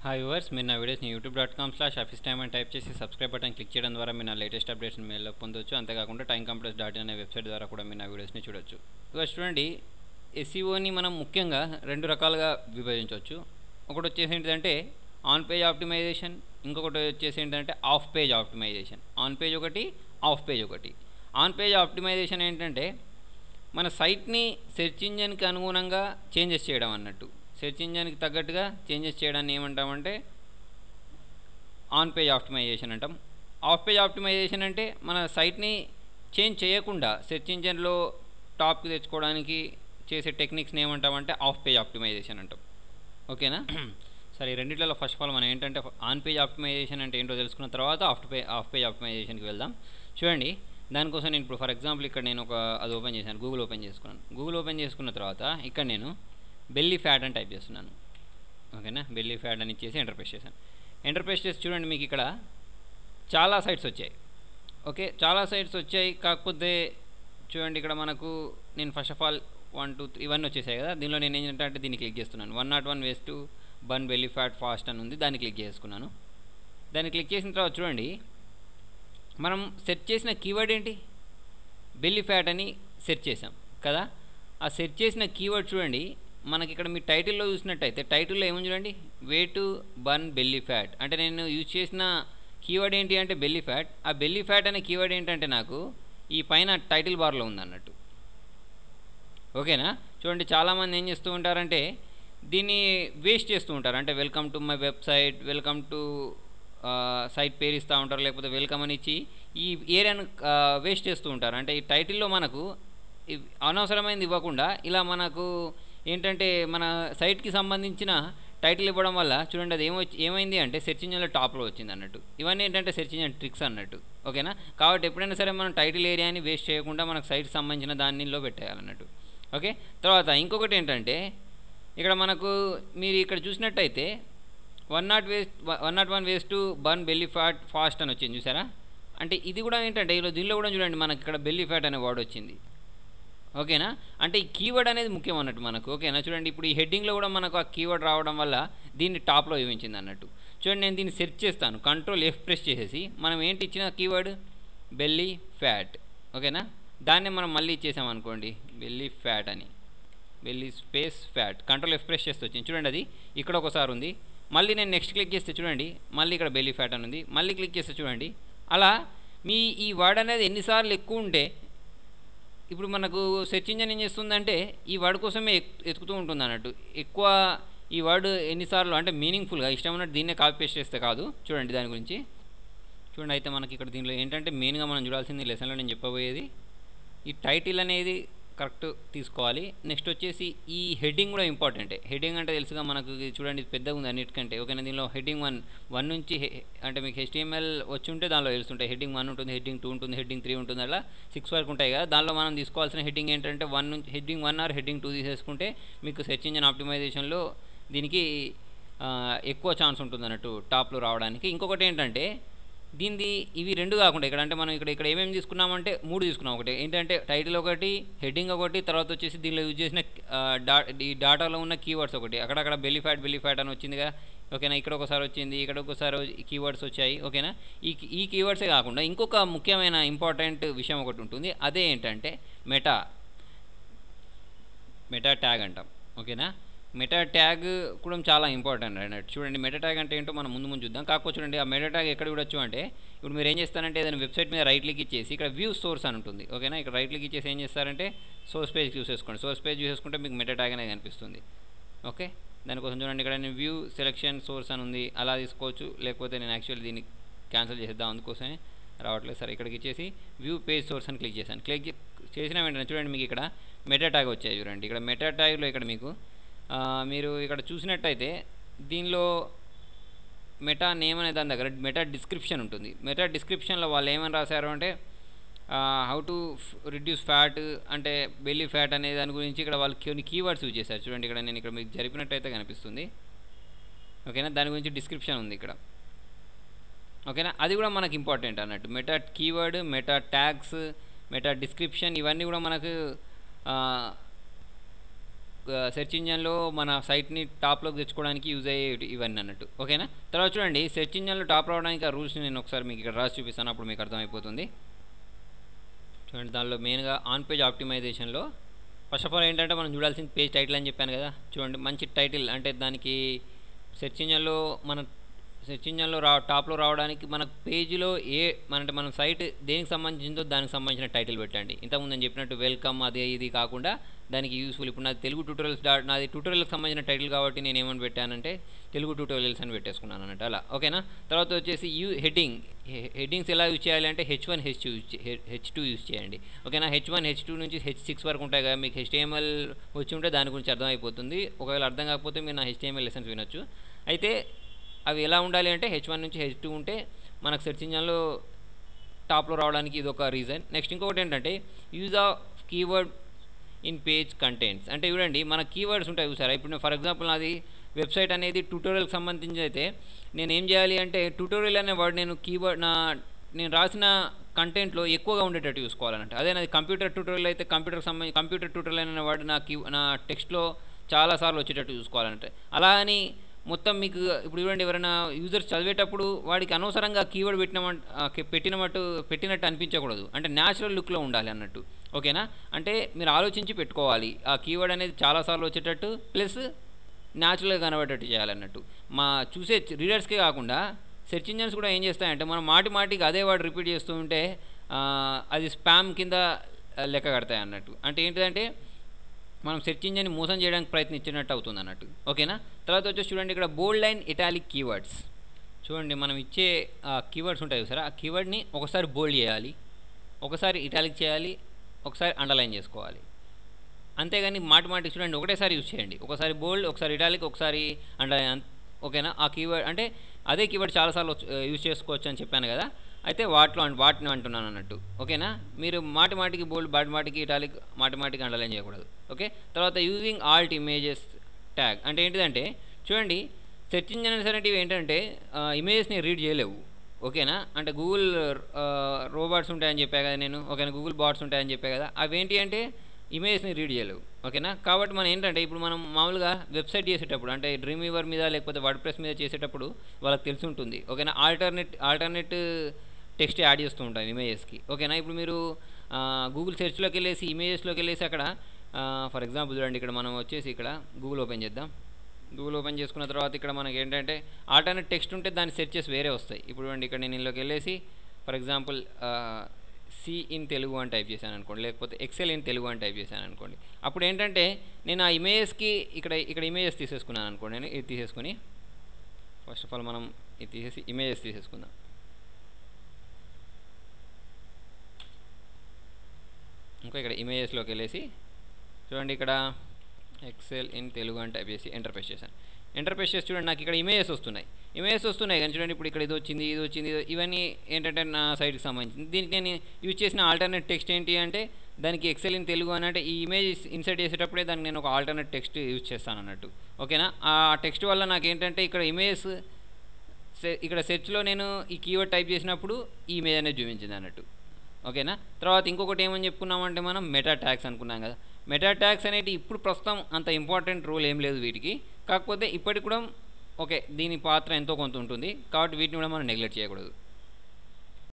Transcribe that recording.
Hi viewers, మీరు నా వీడియోస్ని youtube.com/officetime అని టైప్ చేసి సబ్స్క్రైబ్ బటన్ క్లిక్ చేయడం ద్వారా మీరు నా లేటెస్ట్ అప్డేట్స్ని మెయిల్లో పొందొచ్చు. అంతేకాకుండా timecomputers.in అనే వెబ్సైట్ ద్వారా కూడా మీరు నా వీడియోస్ని చూడొచ్చు. ఇవాళ చూడండి, ఎస్ఈఓని మనం ముఖ్యంగా రెండు రకాలుగా విభజించవచ్చు. ఒకటి వచ్చేసి ఏంటంటే ఆన్ పేజ్ ఆప్టిమైజేషన్, ఇంకొకటి వచ్చేసి ఏంటంటే off page optimisation. On page ఒకటి, ఆఫ్ పేజ్ ఒకటి. ఆన్ పేజ్ ఆప్టిమైజేషన్ ఏంటంటే మన సైట్ని సెర్చ్ ఇంజన్కి అనుగుణంగా చేంజెస్ చేయడం అన్నట్టు. సెర్చ్ ఇంజన్కి తగ్గట్టుగా చేంజెస్ చేయడాన్ని ఏమంటామంటే ఆన్ పేజ్ ఆప్టిమైజేషన్ అంటాం. ఆఫ్ పేజ్ ఆప్టిమైజేషన్ అంటే మన సైట్ని చేంజ్ చేయకుండా సెర్చ్ ఇంజన్లో టాప్కి తెచ్చుకోవడానికి చేసే టెక్నిక్స్ని ఏమంటామంటే ఆఫ్ పేజ్ ఆప్టిమైజేషన్ అంటాం. ఓకేనా? సరే, ఈ రెండిట్లలో ఫస్ట్ ఆఫ్ ఆల్ మనం ఏంటంటే ఆన్ పేజ్ ఆప్టిమైజేషన్ అంటే ఏంటో తెలుసుకున్న తర్వాత ఆఫ్ పేజ్ ఆప్టిమైజేషన్కి వెళ్దాం. చూడండి, దానికోసం నేను ఇప్పుడు ఫర్ ఎగ్జాంపుల్ ఇక్కడ నేను అది ఓపెన్ చేశాను, గూగుల్ ఓపెన్ చేసుకున్నాను. గూగుల్ ఓపెన్ చేసుకున్న తర్వాత ఇక్కడ నేను బెల్లీ ఫ్యాట్ అని టైప్ చేస్తున్నాను. ఓకేనా? బెల్లీ ఫ్యాట్ అని ఇచ్చేసి ఎంటర్ ప్రెస్ చేశాను. ఎంటర్ ప్రెస్ చేసి చూడండి, మీకు ఇక్కడ చాలా సైట్స్ వచ్చాయి. ఓకే, చాలా సైట్స్ వచ్చాయి. కాకపోతే చూడండి, ఇక్కడ మనకు నేను ఫస్ట్ ఆఫ్ ఆల్ 1 2 3 ఇవన్నీ వచ్చేసాయి కదా. దీనిలో నేను ఏంటంటే దీన్ని క్లిక్ చేస్తున్నాను. 101 ways to burn belly fat fast అని ఉంది, దాన్ని క్లిక్ చేసుకున్నాను. దాన్ని క్లిక్ చేసిన తర్వాత చూడండి, మనం సెర్చ్ చేసిన కీవర్డ్ ఏంటి? బెల్లీ ఫ్యాట్ అని సెర్చ్ చేసాం కదా. ఆ సెర్చ్ చేసిన కీవర్డ్ చూడండి, మనకి ఇక్కడ మీ టైటిల్లో చూసినట్టయితే టైటిల్లో ఏముంది చూడండి, way to burn belly fat. అంటే నేను యూజ్ చేసిన కీవర్డ్ ఏంటి అంటే బెల్లీ ఫ్యాట్. ఆ బెల్లీ ఫ్యాట్ అనే కీవర్డ్ ఏంటంటే నాకు ఈ పైన టైటిల్ బార్లో ఉంది అన్నట్టు. ఓకేనా? చూడండి, చాలామంది ఏం చేస్తూ ఉంటారంటే దీన్ని వేస్ట్ చేస్తూ ఉంటారు. అంటే welcome to my website, welcome to site పేరు ఇస్తూ ఉంటారు, లేకపోతే వెల్కమ్ అని ఇచ్చి ఈ ఏరియాను వేస్ట్ చేస్తూ ఉంటారు. అంటే ఈ టైటిల్లో మనకు అనవసరమైనది ఇవ్వకుండా ఇలా మనకు ఏంటంటే మన సైట్కి సంబంధించిన టైటిల్ ఇవ్వడం వల్ల చూడండి అది ఏమైంది అంటే సెర్చ్ ఇంజన్లో టాప్లో వచ్చింది అన్నట్టు. ఇవన్నీ ఏంటంటే సెర్చ్ ఇంజన్ ట్రిక్స్ అన్నట్టు. ఓకేనా? కాబట్టి ఎప్పుడైనా సరే మనం టైటిల్ ఏరియాని వేస్ట్ చేయకుండా మనకు సైట్కి సంబంధించిన దానిలో పెట్టేయాలన్నట్టు. ఓకే, తర్వాత ఇంకొకటి ఏంటంటే ఇక్కడ మనకు మీరు ఇక్కడ చూసినట్టయితే 101 ways to burn belly fat fast అని వచ్చింది, చూసారా? అంటే ఇది కూడా ఏంటంటే దీనిలో కూడా చూడండి మనకి ఇక్కడ బెల్లీ ఫ్యాట్ అనే వర్డ్ వచ్చింది. ఓకేనా? అంటే ఈ కీవర్డ్ అనేది ముఖ్యం అన్నట్టు మనకు. ఓకేనా? చూడండి, ఇప్పుడు ఈ హెడ్డింగ్లో కూడా మనకు ఆ కీవర్డ్ రావడం వల్ల దీన్ని టాప్లో చూపించింది అన్నట్టు. చూడండి, నేను దీన్ని సెర్చ్ చేస్తాను, కంట్రోల్ F ప్రెస్ చేసేసి మనం ఏంటి ఇచ్చిన కీవర్డ్ బెల్లీ ఫ్యాట్. ఓకేనా? దాన్ని మనం మళ్ళీ ఇచ్చేసాం అనుకోండి, బెల్లీ ఫ్యాట్ అని, belly space fat. Control F press చేస్తే వచ్చింది చూడండి. అది ఇక్కడ ఒకసారి ఉంది, మళ్ళీ నేను నెక్స్ట్ క్లిక్ చేస్తే చూడండి మళ్ళీ ఇక్కడ బెల్లీ ఫ్యాట్ అని ఉంది, మళ్ళీ క్లిక్ చేస్తే చూడండి. అలా మీ ఈ వర్డ్ అనేది ఎన్నిసార్లు ఎక్కువ ఉంటే ఇప్పుడు మనకు సెర్చ్ ఇంజన్ ఏం చేస్తుందంటే ఈ వర్డ్ కోసమే ఎతుకుతూ ఉంటుంది అన్నట్టు. ఎక్కువ ఈ వర్డ్ ఎన్నిసార్లు అంటే మీనింగ్ఫుల్గా ఇష్టం ఉన్నట్టు దీన్నే కాపీ పేస్ట్ చేస్తే కాదు. చూడండి దాని గురించి చూడండి. అయితే మనకి ఇక్కడ దీనిలో ఏంటంటే మెయిన్గా మనం చూడాల్సింది లెసన్లో నేను చెప్పబోయేది ఈ టైటిల్ అనేది కరెక్ట్ తీసుకోవాలి. నెక్స్ట్ వచ్చేసి ఈ హెడ్డింగ్ కూడా ఇంపార్టెంటే. హెడ్డింగ్ అంటే తెలుసుగా మనకు, చూడండి ఇది పెద్దగా ఉంది అన్నిటికంటే. ఓకేనా? దీనిలో హెడ్డింగ్ 1 నుంచి అంటే మీకు HTML వచ్చి ఉంటే దానిలో తెలుస్తుంటాయి. హెడ్డింగ్ 1 ఉంటుంది, హెడ్డింగ్ 2 ఉంటుంది, హెడ్డింగ్ 3 ఉంటుంది, అలా 6 వరకు ఉంటాయి కదా. దానిలో మనం తీసుకోవాల్సిన హెడ్డింగ్ ఏంటంటే హెడ్డింగ్ 1 ఆర్ హెడ్డింగ్ 2 తీసేసుకుంటే మీకు సెర్చ్ ఇంజిన్ ఆప్టిమైజేషన్లో దీనికి ఎక్కువ ఛాన్స్ ఉంటుంది అన్నట్టు టాప్లో రావడానికి. ఇంకొకటి ఏంటంటే దీనిది ఇవి రెండు కాకుండా ఇక్కడ అంటే మనం ఇక్కడ ఏమేమి తీసుకున్నామంటే 3 తీసుకున్నాం. ఒకటి ఏంటంటే టైటిల్ ఒకటి, హెడ్డింగ్ ఒకటి, తర్వాత వచ్చేసి దీనిలో యూజ్ చేసిన ఈ డాటాలో ఉన్న కీవర్డ్స్ ఒకటి. అక్కడక్కడ బెల్లీ ఫ్యాట్ అని వచ్చిందిగా. ఓకేనా? ఇక్కడ ఒకసారి వచ్చింది, ఇక్కడ ఒకసారి కీవర్డ్స్ వచ్చాయి. ఓకేనా? ఈ కీవర్డ్సే కాకుండా ఇంకొక ముఖ్యమైన ఇంపార్టెంట్ విషయం ఒకటి ఉంటుంది. అదే ఏంటంటే మెటా ట్యాగ్ అంటాం. ఓకేనా? మెటా ట్యాగ్ కూడా చాలా ఇంపార్టెంట్ అన్నట్టు. చూడండి, మెటా ట్యాగ్ అంటే ఏంటో మనం ముందు చూద్దాం. కాకపోతే చూడండి, ఆ మెటా ట్యాగ్ ఎక్కడ చూడొచ్చు అంటే ఇప్పుడు మీరు ఏం చేస్తారంటే ఏదైనా వెబ్సైట్ మీద రైట్ క్లిక్ ఇచ్చేసి ఇక్కడ వ్యూ సోర్స్ అని ఉంటుంది. ఓకేనా? ఇక్కడ రైట్ క్లిక్ ఇచ్చేసి ఏం చేస్తారంటే సోర్స్ పేజ్ చూసేసుకోండి. సోర్స్ పేజ్ చూసేసుకుంటే మీకు మెటా ట్యాగ్ అనేది కనిపిస్తుంది. ఓకే, దానికోసం చూడండి ఇక్కడ నేను వ్యూ సెలెక్షన్ సోర్స్ అని ఉంది, అలా తీసుకోవచ్చు. లేకపోతే నేను యాక్చువల్లీ దీన్ని క్యాన్సిల్ చేసేద్దాం, అందుకోసమే రావట్లేదు. సరే, ఇక్కడికి ఇచ్చేసి వ్యూ పేజ్ సోర్స్ అని క్లిక్ చేశాను. క్లిక్ చేసిన వెంటనే చూడండి మీకు ఇక్కడ మెటా ట్యాగ్ వచ్చాయి. చూడండి, ఇక్కడ మెటా ట్యాగ్లో ఇక్కడ మీకు మీరు ఇక్కడ చూసినట్టయితే దీనిలో మెటా నేమ్ అనే దాని దగ్గర మెటా డిస్క్రిప్షన్ ఉంటుంది. మెటా డిస్క్రిప్షన్లో వాళ్ళు ఏమని రాశారు అంటే హౌ టు రిడ్యూస్ ఫ్యాట్ అంటే బెల్లీ ఫ్యాట్ అనే దాని గురించి ఇక్కడ వాళ్ళు కొన్ని కీవర్డ్స్ యూజ్ చేశారు. చూడండి, ఇక్కడ నేను ఇక్కడ మీకు జరిపినట్టయితే కనిపిస్తుంది. ఓకేనా? దాని గురించి డిస్క్రిప్షన్ ఉంది ఇక్కడ. ఓకేనా? అది కూడా మనకు ఇంపార్టెంట్ అన్నట్టు. Meta keyword, meta tags, meta description ఇవన్నీ కూడా మనకు సెర్చ్ ఇంజన్లో మన సైట్ని టాప్లోకి తెచ్చుకోవడానికి యూజ్ అయ్యే ఇవన్నీ అన్నట్టు. ఓకేనా. తర్వాత చూడండి సెర్చ్ ఇంజన్లో టాప్ రావడానికి ఆ రూల్స్ని నేను ఒకసారి మీకు ఇక్కడ రాసి చూపిస్తాను, అప్పుడు మీకు అర్థమైపోతుంది. చూడండి దానిలో మెయిన్గా ఆన్ పేజ్ ఆప్టిమైజేషన్లో ఫస్ట్ ఆఫ్ ఆల్ ఏంటంటే మనం చూడాల్సిన పేజ్ టైటిల్ అని చెప్పాను కదా. చూడండి మంచి టైటిల్ అంటే దానికి సెర్చ్ ఇంజన్లో టాప్లో రావడానికి మన పేజీలో అంటే మన సైట్ దేనికి సంబంధించిందో దానికి సంబంధించిన టైటిల్ పెట్టండి. ఇంతకుముందు నేను చెప్పినట్టు వెల్కమ్ అది ఇది కాకుండా దానికి యూస్ఫుల్. ఇప్పుడు నాది తెలుగు ట్యూటోరియల్స్ నాది ట్యూటోరియల్కి సంబంధించిన టైటిల్ కాబట్టి నేను ఏమని పెట్టానంటే తెలుగు ట్యూటోరియల్స్ అని పెట్టేసుకున్నాను అన్నట్టు అలా. ఓకేనా. తర్వాత వచ్చేసి హెడ్డింగ్స్ ఎలా యూజ్ చేయాలి అంటే H1 H2 యూజ్ చేయండి. ఓకేనా. H1 H2 నుంచి H6 వరకు ఉంటాయి కదా. మీకు HTML వచ్చి ఉంటే దాని గురించి అర్థమైపోతుంది. ఒకవేళ అర్థం కాకపోతే మీరు నా HTML లెసన్స్ వినొచ్చు. అయితే అవి ఎలా ఉండాలి అంటే H1 నుంచి H2 ఉంటే మనకు సెర్చ్ ఇంజన్లో టాప్లో రావడానికి ఇది ఒక రీజన్. నెక్స్ట్ ఇంకొకటి ఏంటంటే use of keyword in page contents. అంటే చూడండి మన కీవర్డ్స్ ఉంటాయి చూసారా. ఇప్పుడు ఫర్ ఎగ్జాంపుల్ నాది వెబ్సైట్ అనేది ట్యూటోరియల్కి సంబంధించి అయితే నేను ఏం చేయాలి అంటే ట్యూటోరియల్ అనే వర్డ్ నేను రాసిన కంటెంట్లో ఎక్కువగా ఉండేటట్టు చూసుకోవాలంటే. అదే నాది కంప్యూటర్ ట్యూటోరియల్ అయితే కంప్యూటర్ ట్యూటోరియల్ అనే వర్డ్ నా టెక్స్ట్లో చాలాసార్లు వచ్చేటట్టు చూసుకోవాలంటే. అలా అని మొత్తం మీకు ఇప్పుడు చూడండి ఎవరైనా యూజర్స్ చదివేటప్పుడు వాడికి అనవసరంగా కీవర్డ్ పెట్టినట్టు అనిపించకూడదు. అంటే న్యాచురల్ లుక్లో ఉండాలి అన్నట్టు. ఓకేనా. అంటే మీరు ఆలోచించి పెట్టుకోవాలి ఆ కీవర్డ్ అనేది చాలాసార్లు వచ్చేటట్టు ప్లస్ న్యాచురల్గా కనబడేటట్టు చేయాలన్నట్టు. మా చూసే రీడర్స్కే కాకుండా సెర్చ్ ఇంజన్స్ కూడా ఏం చేస్తాయంటే మనం మాటికి అదే వర్డ్ రిపీట్ చేస్తూ ఉంటే అది స్పామ్ కింద లెక్క కడతాయి అన్నట్టు. అంటే ఏంటిదంటే మనం సెర్చ్ ఇంజిన్ని మోసం చేయడానికి ప్రయత్నించినట్టు అవుతుంది అన్నట్టు. ఓకేనా. తర్వాత వచ్చేసి చూడండి ఇక్కడ బోల్డ్ లైన్ ఇటాలిక్ కీవర్డ్స్. చూడండి మనం ఇచ్చే కీవర్డ్స్ ఉంటాయి చూసారా. ఆ కీవర్డ్ని ఒకసారి బోల్డ్ చేయాలి, ఒకసారి ఇటాలిక్ చేయాలి, ఒకసారి అండర్లైన్ చేసుకోవాలి. అంతేగాని మాటికి చూడండి ఒకటేసారి యూజ్ చేయండి. ఒకసారి బోల్డ్, ఒకసారి ఇటాలిక్, ఒకసారి అండర్లైన్. ఓకేనా. ఆ కీవర్డ్ అంటే అదే కీవర్డ్ చాలాసార్లు యూజ్ చేసుకోవచ్చు అని చెప్పాను కదా. అయితే వాటిని అంటున్నాను అన్నట్టు. ఓకేనా. మీరు మాటికి బోల్డ్, మాటికి ఇటాలిక్, మాటికి అండర్లైన్ చేయకూడదు. ఓకే. తర్వాత యూజింగ్ ఆల్ట్ ఇమేజెస్ ట్యాగ్ అంటే ఏంటిదంటే చూడండి సెర్చ్ ఇంజన్స్ అనేటివి ఏంటంటే ఇమేజెస్ని రీడ్ చేయలేవు. ఓకేనా. అంటే గూగుల్ రోబాట్స్ ఉంటాయని చెప్పా కదా నేను. ఓకేనా. గూగుల్ బాట్స్ ఉంటాయని చెప్పా కదా. అవి ఏంటి అంటే ఇమేజెస్ని రీడ్ చేయలేవు. ఓకేనా. కాబట్టి మనం ఏంటంటే ఇప్పుడు మనం మామూలుగా వెబ్సైట్ చేసేటప్పుడు అంటే డ్రీమ్ వీవర్ మీద లేకపోతే వర్డ్-ప్రెస్ మీద చేసేటప్పుడు వాళ్ళకి తెలిసి ఉంటుంది. ఓకేనా. ఆల్టర్నేట్ టెక్స్ట్ యాడ్ చేస్తూ ఉంటాం ఇమేజెస్కి. ఓకేనా. ఇప్పుడు మీరు గూగుల్ సెర్చ్లోకి వెళ్ళేసి ఇమేజెస్లోకి వెళ్ళేసి అక్కడ ఫర్ ఎగ్జాంపుల్ చూడండి ఇక్కడ మనం వచ్చేసి ఇక్కడ గూగుల్ ఓపెన్ చేద్దాం. గూగుల్ ఓపెన్ చేసుకున్న తర్వాత ఇక్కడ మనకి ఏంటంటే ఆల్టర్నేట్ టెక్స్ట్ ఉంటే దాని సెర్చెస్ వేరే వస్తాయి. ఇప్పుడు చూడండి ఇక్కడ నేను ఇందులోకి వెళ్ళేసి for example C in Telugu అని టైప్ చేశాను అనుకోండి, లేకపోతే ఎక్సెల్ ఇన్ తెలుగు అని టైప్ చేశాను అనుకోండి. అప్పుడు ఏంటంటే నేను ఆ ఇమేజెస్కి ఇక్కడ ఇమేజెస్ తీసేసుకున్నాను అనుకోండి. నేను ఇది తీసేసుకుని ఫస్ట్ ఆఫ్ ఆల్ మనం ఇది తీసేసి ఇమేజెస్ తీసేసుకుందాం. ఇంకా ఇక్కడ ఇమేజెస్లోకి వెళ్ళేసి చూడండి ఇక్కడ ఎక్సెల్ ఇన్ తెలుగు అని టైప్ చేసి ఎంటర్ ప్రెస్ చేశాను. ఎంటర్ ప్రెస్ చేసి చూడండి నాకు ఇక్కడ ఇమేజెస్ వస్తున్నాయి కానీ చూడండి ఇప్పుడు ఇక్కడ ఇది వచ్చింది ఇవన్నీ ఏంటంటే నా సైట్కి సంబంధించింది. దీనికి నేను యూజ్ చేసిన ఆల్టర్నేట్ టెక్స్ట్ ఏంటి అంటే దానికి ఎక్సెల్ ఇన్ తెలుగు అని అంటే ఈ ఇమేజ్ ఇన్సర్ట్ చేసేటప్పుడే దానికి నేను ఒక ఆల్టర్నేట్ టెక్స్ట్ యూజ్ చేస్తాను అన్నట్టు. ఓకేనా. ఆ టెక్స్ట్ వల్ల నాకు ఏంటంటే ఇక్కడ ఇమేజ్ ఇక్కడ సెర్చ్లో నేను ఈ కీవర్డ్ టైప్ చేసినప్పుడు ఈ ఇమేజ్ అనేది చూపించింది అన్నట్టు. ఓకేనా. తర్వాత ఇంకొకటి ఏమని చెప్పుకున్నామంటే మనం మెటా ట్యాగ్స్ అనుకున్నాం కదా. మెటా ట్యాగ్స్ అనేవి ఇప్పుడు ప్రస్తుతం అంత ఇంపార్టెంట్ రోల్ ఏం లేదు వీటికి. కాకపోతే ఇప్పటికి కూడా ఓకే దీని పాత్ర ఎంతో కొంత ఉంటుంది కాబట్టి వీటిని కూడా మనం నెగ్లెక్ట్ చేయకూడదు.